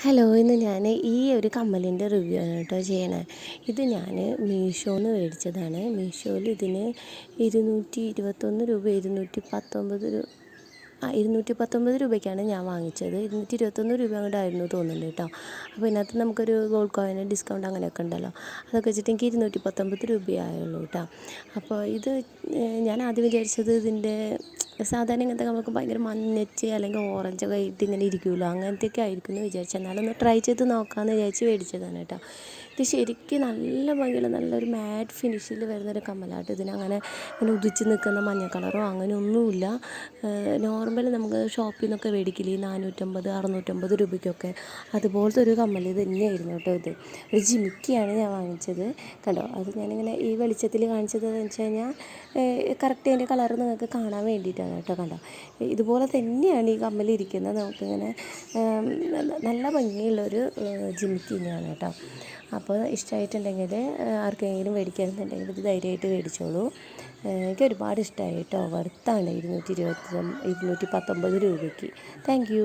Hello, ഇന്ന് ഞാൻ ഈ ഒരു കമ്മലിൻ്റെ റിവ്യൂ ആണ് കേട്ടോ ചെയ്യണേ. ഇത് ഞാൻ മീഷോന്ന് മേടിച്ചതാണ്. മീഷോയിൽ ഇതിന് 221 രൂപ 219 രൂപയ്ക്കാണ് ഞാൻ വാങ്ങിച്ചത്. 221 രൂപ അങ്ങോട്ടായിരുന്നു തോന്നുന്നുണ്ട് കേട്ടോ. അപ്പോൾ ഇതിനകത്ത് നമുക്കൊരു ഗോൾഡ് കോയിന് ഡിസ്കൗണ്ട് അങ്ങനെയൊക്കെ ഉണ്ടല്ലോ. അതൊക്കെ വെച്ചിട്ട് എനിക്ക് 219 രൂപയായുള്ളൂ കേട്ടോ. അപ്പോൾ ഇത് ഞാൻ ആദ്യം വിചാരിച്ചത് ഇതിൻ്റെ സാധാരണ ഇങ്ങനത്തെ നമുക്ക് ഭയങ്കര മഞ്ഞച്ച് അല്ലെങ്കിൽ ഓറഞ്ചൊക്കെ ആയിട്ട് ഇങ്ങനെ ഇരിക്കുമല്ലോ, അങ്ങനത്തെയൊക്കെ ആയിരിക്കും എന്ന് വിചാരിച്ചു. എന്നാലും ഒന്ന് ട്രൈ ചെയ്ത് നോക്കാമെന്ന് വിചാരിച്ച് മേടിച്ചതാണ് കേട്ടോ. ഇത് ശരിക്കും നല്ല ഭംഗിയുള്ള നല്ലൊരു മാറ്റ് ഫിനിഷിൽ വരുന്നൊരു കമ്മലാട്ടോ. ഇതിനങ്ങനെ ഇങ്ങനെ ഉദിച്ച് നിൽക്കുന്ന മഞ്ഞ കളറോ അങ്ങനെയൊന്നുമില്ല. നോർമൽ നമുക്ക് ഷോപ്പിൽ നിന്നൊക്കെ മേടിക്കില്ലേ 450 650 രൂപയ്ക്കൊക്കെ, അതുപോലത്തെ ഒരു കമ്മൽ തന്നെയായിരുന്നു കേട്ടോ. ഇത് ഒരു ജിമിക്കിയാണ് ഞാൻ വാങ്ങിച്ചത്. കണ്ടോ, അത് ഞാനിങ്ങനെ ഈ വെളിച്ചത്തിൽ കാണിച്ചതെന്ന് വെച്ച് കഴിഞ്ഞാൽ കറക്റ്റ് അതിൻ്റെ കളർ നിങ്ങൾക്ക് കാണാൻ വേണ്ടിയിട്ടാണ് കേട്ടോ. കണ്ടോ, ഇതുപോലെ തന്നെയാണ് ഈ കമ്മൽ ഇരിക്കുന്നത്. നമുക്കിങ്ങനെ നല്ല ഭംഗിയുള്ളൊരു ജിമിക്കി തന്നെയാണ് കേട്ടോ. അപ്പോൾ ഇഷ്ടമായിട്ടുണ്ടെങ്കിൽ ആർക്കെങ്കിലും മേടിക്കണമെന്നുണ്ടെങ്കിൽ ഇത് ധൈര്യമായിട്ട് മേടിച്ചോളൂ. എനിക്ക് ഒരുപാട് ഇഷ്ടമായി കേട്ടോ. വർത്താണ് 219 രൂപയ്ക്ക്. Thank you.